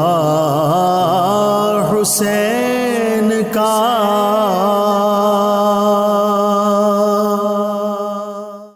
حسین